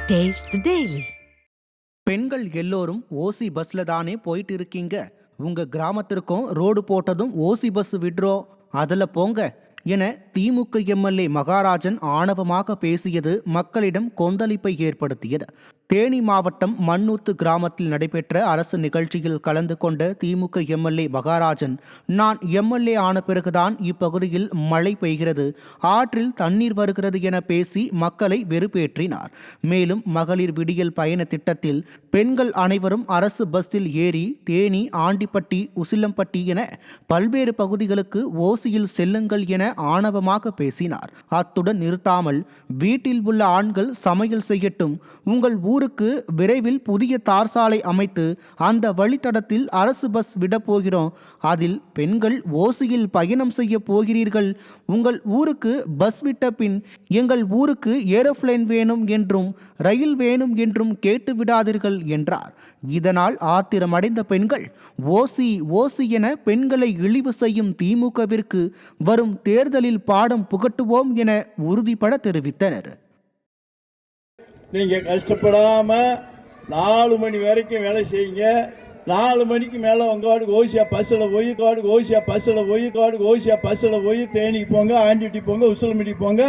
Taste the Daily. பெண்கள் எல்லோரும் ஓசி பஸ்ல தானே போயிட்டு இருக்கீங்க. உங்க கிராமத்திற்கும் ரோடு போட்டதும் ஓசி பஸ் விடுறோம், அதுல போங்க என திமுக எம்எல்ஏ மகாராஜன் ஆணவமாக பேசியது மக்களிடம் கொந்தளிப்பை ஏற்படுத்தியது. தேனி மாவட்டம் மண்ணூத்து கிராமத்தில் நடைபெற்ற அரசு நிகழ்ச்சியில் கலந்து கொண்ட திமுக எம்எல்ஏ மகாராஜன், நான் எம்எல்ஏ ஆன பிறகுதான் இப்பகுதியில் மழை பெய்கிறது, ஆற்றில் தண்ணீர் வருகிறது என பேசி மக்களை வெறுப்பேற்றினார். மேலும் மகளிர் விடியல் பயண திட்டத்தில் பெண்கள் அனைவரும் அரசு பஸ்ஸில் ஏறி தேனி, ஆண்டிப்பட்டி, உசிலம்பட்டி என பல்வேறு பகுதிகளுக்கு ஓசியில் செல்லுங்கள் என ஆணவமாக பேசினார். அத்துடன் நிறுத்தாமல் வீட்டில் உள்ள ஆண்கள் சமையல் செய்யட்டும், உங்கள் ஊருக்கு விரைவில் புதிய தார் சாலை அமைத்து அந்த வழித்தடத்தில் அரசு பஸ் விடப்போகிறோம், அதில் பெண்கள் ஓசியில் பயணம் செய்ய போகிறீர்கள், உங்கள் ஊருக்கு பஸ் விட்ட பின் எங்கள் ஊருக்கு ஏரோப்ளேன் வேணும் என்றும் ரயில் வேணும் என்றும் கேட்டு விடாதீர்கள் என்றார். இதனால் ஆத்திரமடைந்த பெண்கள் ஓசி ஓசி என பெண்களை இழிவு செய்யும் திமுகவிற்கு வரும் தேர்தலில் பாடம் புகட்டுவோம் என உறுதிபட தெரிவித்தனர். நீங்க கஷ்டப்படாம 4 மணி வரைக்கும் வேலை செய்யுங்க. 4 மணிக்கு மேல உங்க காடுக்கு ஓசியா பஸ்ஸில் போய் தேனிக்கு போங்க, ஆண்டிட்டி போங்க, உசிலம்பட்டி போங்க.